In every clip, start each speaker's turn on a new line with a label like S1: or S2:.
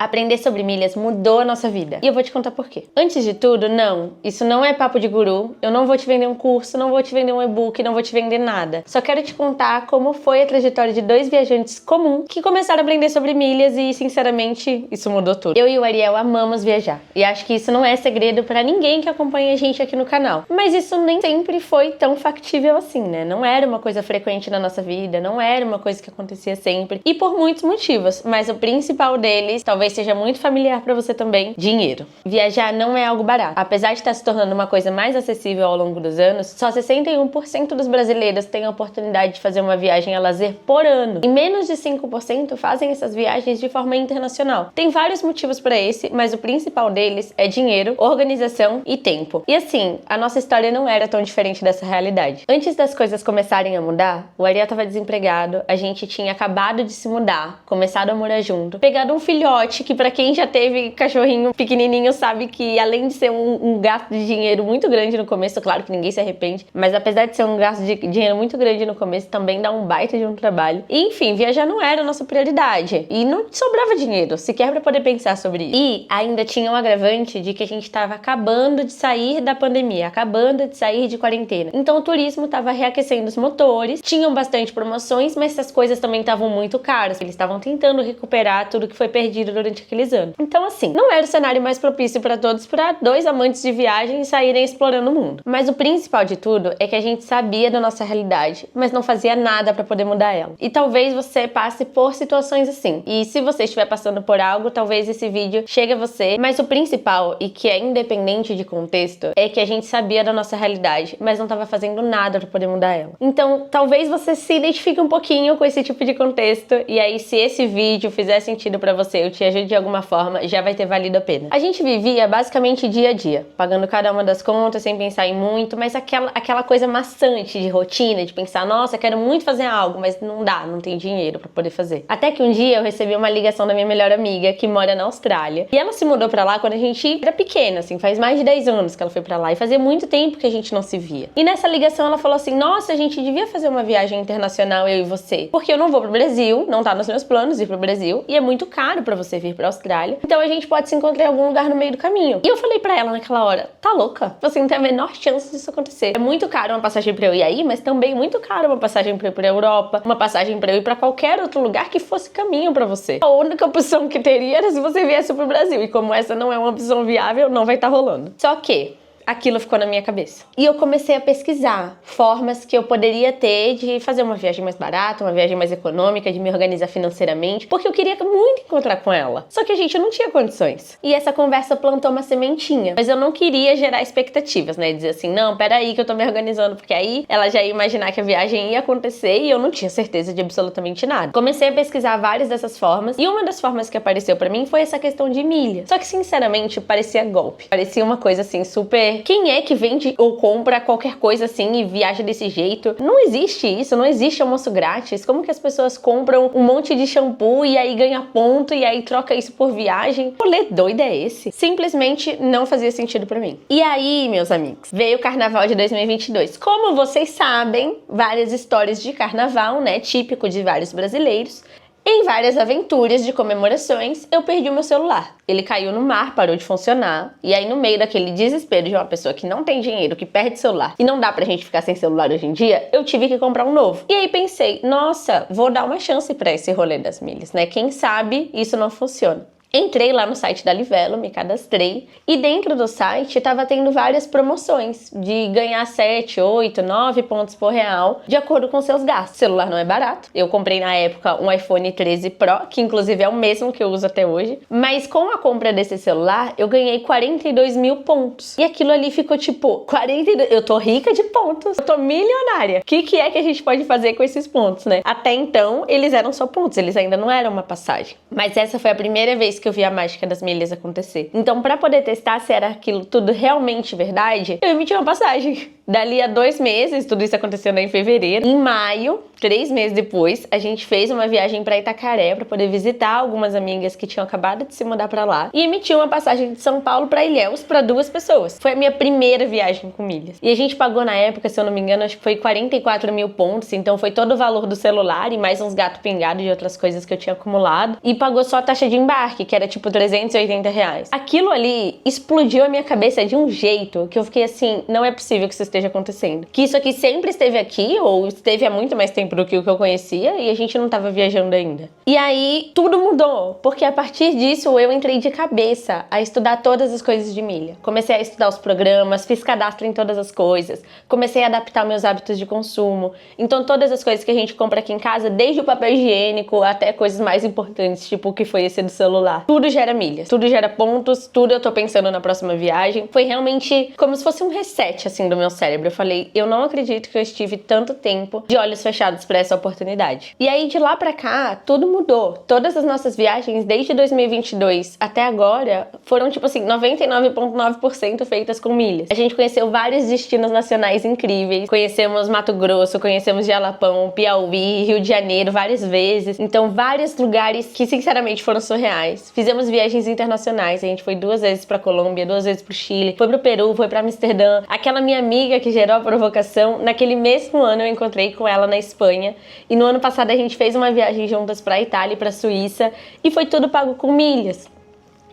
S1: Aprender sobre milhas mudou a nossa vida. E eu vou te contar por quê. Antes de tudo, não. Isso não é papo de guru. Eu não vou te vender um curso, não vou te vender um e-book, não vou te vender nada. Só quero te contar como foi a trajetória de dois viajantes comuns que começaram a aprender sobre milhas e, sinceramente, isso mudou tudo. Eu e o Ariel amamos viajar. E acho que isso não é segredo pra ninguém que acompanha a gente aqui no canal. Mas isso nem sempre foi tão factível assim, né? Não era uma coisa frequente na nossa vida, não era uma coisa que acontecia sempre. E por muitos motivos. Mas o principal deles, talvez seja muito familiar pra você também, dinheiro. Viajar não é algo barato. Apesar de estar se tornando uma coisa mais acessível ao longo dos anos, só 61% dos brasileiros têm a oportunidade de fazer uma viagem a lazer por ano. E menos de 5% fazem essas viagens de forma internacional. Tem vários motivos pra esse, mas o principal deles é dinheiro, organização e tempo. E assim, a nossa história não era tão diferente dessa realidade. Antes das coisas começarem a mudar, o Ariel estava desempregado, a gente tinha acabado de se mudar, começado a morar junto, pegado um filhote que pra quem já teve cachorrinho pequenininho sabe que além de ser um gasto de dinheiro muito grande no começo, claro que ninguém se arrepende, mas apesar de ser um gasto de dinheiro muito grande no começo, também dá um baita de um trabalho. E, enfim, viajar não era a nossa prioridade. E não sobrava dinheiro, sequer pra poder pensar sobre isso. E ainda tinha um agravante de que a gente tava acabando de sair da pandemia, acabando de sair de quarentena. Então o turismo tava reaquecendo os motores, tinham bastante promoções, mas essas coisas também estavam muito caras. Eles estavam tentando recuperar tudo que foi perdido durante aqueles anos. Então, assim, não era o cenário mais propício para todos, para dois amantes de viagem saírem explorando o mundo. Mas o principal de tudo é que a gente sabia da nossa realidade, mas não fazia nada para poder mudar ela. E talvez você passe por situações assim. E se você estiver passando por algo, talvez esse vídeo chegue a você. Mas o principal, e que é independente de contexto, é que a gente sabia da nossa realidade, mas não estava fazendo nada para poder mudar ela. Então, talvez você se identifique um pouquinho com esse tipo de contexto, e aí se esse vídeo fizer sentido para você, eu te ajude de alguma forma, já vai ter valido a pena. A gente vivia basicamente dia a dia, pagando cada uma das contas sem pensar em muito, mas aquela coisa maçante de rotina, de pensar, nossa, quero muito fazer algo, mas não dá, não tem dinheiro pra poder fazer. Até que um dia eu recebi uma ligação da minha melhor amiga, que mora na Austrália, e ela se mudou pra lá quando a gente era pequena, assim, faz mais de 10 anos que ela foi pra lá, e fazia muito tempo que a gente não se via. E nessa ligação ela falou assim, nossa, a gente devia fazer uma viagem internacional, eu e você, porque eu não vou pro Brasil, não tá nos meus planos ir pro Brasil, e é muito caro pra você vir pra Austrália, então a gente pode se encontrar em algum lugar no meio do caminho. E eu falei pra ela naquela hora, tá louca? Você não tem a menor chance disso acontecer. É muito caro uma passagem pra eu ir aí, mas também muito caro uma passagem pra eu ir pra Europa, uma passagem pra eu ir pra qualquer outro lugar que fosse caminho pra você. A única opção que teria era se você viesse pro Brasil, e como essa não é uma opção viável, não vai estar rolando. Só que aquilo ficou na minha cabeça. E eu comecei a pesquisar formas que eu poderia ter de fazer uma viagem mais barata, uma viagem mais econômica, de me organizar financeiramente, porque eu queria muito encontrar com ela. Só que a gente não tinha condições. E essa conversa plantou uma sementinha. Mas eu não queria gerar expectativas, né? Dizer assim, não, peraí que eu tô me organizando, porque aí ela já ia imaginar que a viagem ia acontecer e eu não tinha certeza de absolutamente nada. Comecei a pesquisar várias dessas formas e uma das formas que apareceu pra mim foi essa questão de milha. Só que, sinceramente, parecia golpe. Parecia uma coisa assim, super... Quem é que vende ou compra qualquer coisa assim e viaja desse jeito? Não existe isso, não existe almoço grátis. Como que as pessoas compram um monte de shampoo e aí ganha ponto e aí troca isso por viagem? Que rolê doido é esse? Simplesmente não fazia sentido pra mim. E aí, meus amigos, veio o Carnaval de 2022. Como vocês sabem, várias histórias de carnaval, né, típico de vários brasileiros. Em várias aventuras de comemorações, eu perdi o meu celular. Ele caiu no mar, parou de funcionar, e aí no meio daquele desespero de uma pessoa que não tem dinheiro, que perde celular, e não dá pra gente ficar sem celular hoje em dia, eu tive que comprar um novo. E aí pensei, nossa, vou dar uma chance pra esse rolê das milhas, né? Quem sabe isso não funciona. Entrei lá no site da Livelo, me cadastrei, e dentro do site tava tendo várias promoções de ganhar 7, 8, 9 pontos por real de acordo com seus gastos. O celular não é barato. Eu comprei na época um iPhone 13 Pro, que inclusive é o mesmo que eu uso até hoje, mas com a compra desse celular eu ganhei 42 mil pontos. E aquilo ali ficou tipo, 42... Eu tô rica de pontos, eu tô milionária. O que é que a gente pode fazer com esses pontos, né? Até então eles eram só pontos, eles ainda não eram uma passagem. Mas essa foi a primeira vez que eu vi a mágica das milhas acontecer. Então, pra poder testar se era aquilo tudo realmente verdade, eu emiti uma passagem. Dali a 2 meses, tudo isso aconteceu em fevereiro. Em maio, 3 meses depois, a gente fez uma viagem pra Itacaré pra poder visitar algumas amigas que tinham acabado de se mudar pra lá e emitiu uma passagem de São Paulo pra Ilhéus pra 2 pessoas. Foi a minha primeira viagem com milhas. E a gente pagou na época, se eu não me engano, acho que foi 44 mil pontos, então foi todo o valor do celular e mais uns gatos pingados de outras coisas que eu tinha acumulado. E pagou só a taxa de embarque, que era tipo R$380. Aquilo ali explodiu a minha cabeça de um jeito que eu fiquei assim, não é possível que isso esteja acontecendo. Que isso aqui sempre esteve aqui, ou esteve há muito mais tempo do que o que eu conhecia, e a gente não tava viajando ainda. E aí, tudo mudou, porque a partir disso eu entrei de cabeça a estudar todas as coisas de milha. Comecei a estudar os programas, fiz cadastro em todas as coisas, comecei a adaptar meus hábitos de consumo. Então todas as coisas que a gente compra aqui em casa, desde o papel higiênico até coisas mais importantes, tipo o que foi esse do celular, tudo gera milhas, tudo gera pontos, tudo eu tô pensando na próxima viagem. Foi realmente como se fosse um reset, assim, do meu cérebro. Eu falei, eu não acredito que eu estive tanto tempo de olhos fechados pra essa oportunidade. E aí, de lá pra cá, tudo mudou. Todas as nossas viagens, desde 2022 até agora, foram, tipo assim, 99,9% feitas com milhas. A gente conheceu vários destinos nacionais incríveis. Conhecemos Mato Grosso, conhecemos Jalapão, Piauí, Rio de Janeiro várias vezes. Então, vários lugares que, sinceramente, foram surreais. Fizemos viagens internacionais. A gente foi 2 vezes pra Colômbia, 2 vezes pro Chile, foi pro Peru, foi pra Amsterdã. Aquela minha amiga que gerou a provocação, naquele mesmo ano eu encontrei com ela na Espanha. E no ano passado a gente fez uma viagem juntas pra Itália e pra Suíça. E foi tudo pago com milhas.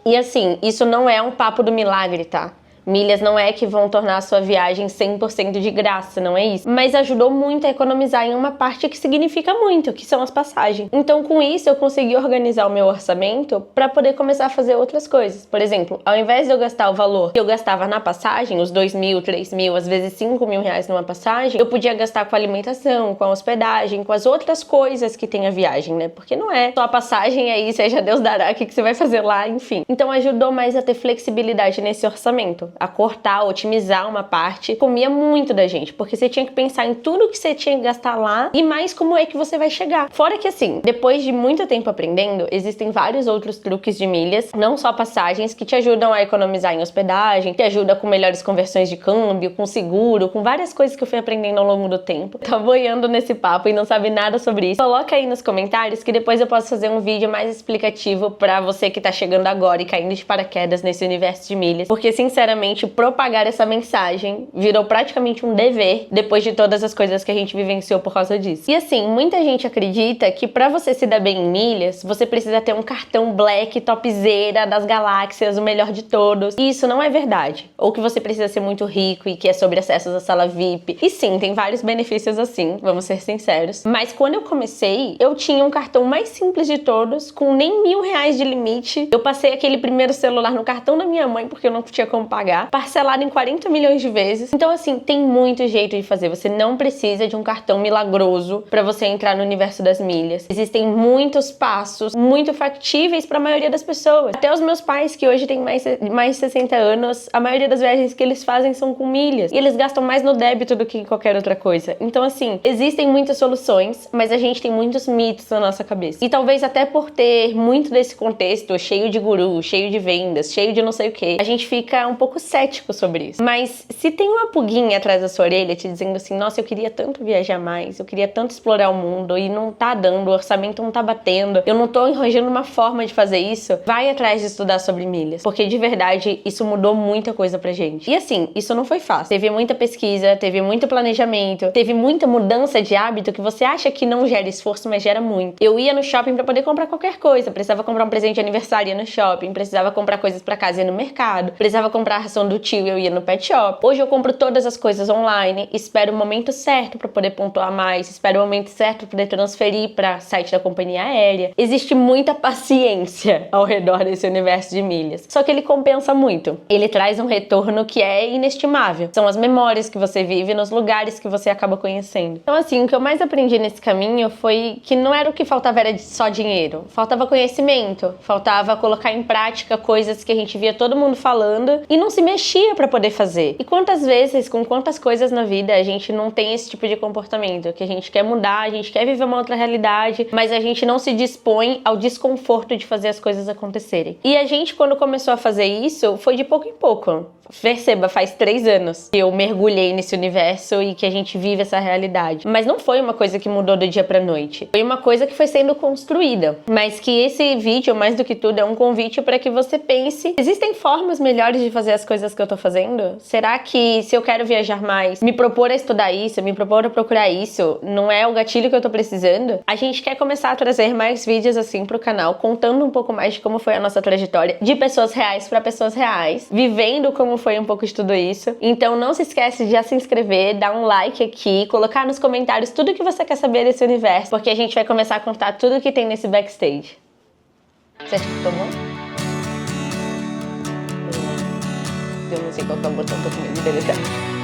S1: E assim, isso não é um papo do milagre, tá? Milhas não é que vão tornar a sua viagem 100% de graça, não é isso. Mas ajudou muito a economizar em uma parte que significa muito, que são as passagens. Então, com isso, eu consegui organizar o meu orçamento para poder começar a fazer outras coisas. Por exemplo, ao invés de eu gastar o valor que eu gastava na passagem, os 2 mil, 3 mil, às vezes 5 mil reais numa passagem, eu podia gastar com a alimentação, com a hospedagem, com as outras coisas que tem a viagem, né? Porque não é só a passagem aí, seja Deus dará, o que você vai fazer lá, enfim. Então, ajudou mais a ter flexibilidade nesse orçamento, a cortar, otimizar uma parte. Comia muito da gente, porque você tinha que pensar em tudo que você tinha que gastar lá e mais como é que você vai chegar. Fora que assim, depois de muito tempo aprendendo, existem vários outros truques de milhas, não só passagens, que te ajudam a economizar em hospedagem, que ajuda com melhores conversões de câmbio, com seguro, com várias coisas que eu fui aprendendo ao longo do tempo. Tá boiando nesse papo e não sabe nada sobre isso? Coloca aí nos comentários que depois eu posso fazer um vídeo mais explicativo pra você que tá chegando agora e caindo de paraquedas nesse universo de milhas, porque sinceramente propagar essa mensagem virou praticamente um dever depois de todas as coisas que a gente vivenciou por causa disso. E assim, muita gente acredita que pra você se dar bem em milhas, você precisa ter um cartão black, topzera das galáxias, o melhor de todos. E isso não é verdade. Ou que você precisa ser muito rico e que é sobre acessos à sala VIP. E sim, tem vários benefícios assim, vamos ser sinceros. Mas quando eu comecei, eu tinha um cartão mais simples de todos, com nem R$1.000 de limite. Eu passei aquele primeiro celular no cartão da minha mãe porque eu não tinha como pagar, parcelado em 40 milhões de vezes. Então assim, tem muito jeito de fazer. Você não precisa de um cartão milagroso para você entrar no universo das milhas. Existem muitos passos muito factíveis para a maioria das pessoas. Até os meus pais, que hoje têm mais de 60 anos, a maioria das viagens que eles fazem são com milhas. E eles gastam mais no débito do que em qualquer outra coisa. Então assim, existem muitas soluções, mas a gente tem muitos mitos na nossa cabeça. E talvez até por ter muito desse contexto cheio de guru, cheio de vendas, cheio de não sei o que, a gente fica um pouco cético sobre isso. Mas se tem uma pulguinha atrás da sua orelha te dizendo assim, nossa, eu queria tanto viajar mais, eu queria tanto explorar o mundo e não tá dando, o orçamento não tá batendo, eu não tô arranjando uma forma de fazer isso, vai atrás de estudar sobre milhas, porque de verdade isso mudou muita coisa pra gente. E assim, isso não foi fácil. Teve muita pesquisa, teve muito planejamento, teve muita mudança de hábito que você acha que não gera esforço, mas gera muito. Eu ia no shopping pra poder comprar qualquer coisa, precisava comprar um presente de aniversário, ia no shopping, precisava comprar coisas pra casa, ia no mercado, precisava comprar a ração do tio, eu ia no pet shop. Hoje eu compro todas as coisas online, espero o momento certo pra poder pontuar mais, espero o momento certo pra poder transferir pra site da companhia aérea. Existe muita paciência ao redor desse universo de milhas. Só que ele compensa muito. Ele traz um retorno que é inestimável. São as memórias que você vive nos lugares que você acaba conhecendo. Então assim, o que eu mais aprendi nesse caminho foi que não era o que faltava era só dinheiro. Faltava conhecimento, faltava colocar em prática coisas que a gente via todo mundo falando e não se mexia pra poder fazer. E quantas vezes, com quantas coisas na vida, a gente não tem esse tipo de comportamento, que a gente quer mudar, a gente quer viver uma outra realidade, mas a gente não se dispõe ao desconforto de fazer as coisas acontecerem. E a gente, quando começou a fazer isso, foi de pouco em pouco. Perceba, faz 3 anos que eu mergulhei nesse universo e que a gente vive essa realidade. Mas não foi uma coisa que mudou do dia pra noite. Foi uma coisa que foi sendo construída. Mas que esse vídeo, mais do que tudo, é um convite para que você pense: existem formas melhores de fazer as coisas que eu tô fazendo? Será que se eu quero viajar mais, me propor a estudar isso, me propor a procurar isso, não é o gatilho que eu tô precisando? A gente quer começar a trazer mais vídeos assim pro canal, contando um pouco mais de como foi a nossa trajetória, de pessoas reais para pessoas reais, vivendo como foi um pouco de tudo isso. Então não se esquece de já se inscrever, dar um like aqui, colocar nos comentários tudo que você quer saber desse universo, porque a gente vai começar a contar tudo que tem nesse backstage. Você acha que ficou bom? Eu não sei qual que é o botão, tô com medo de deletar.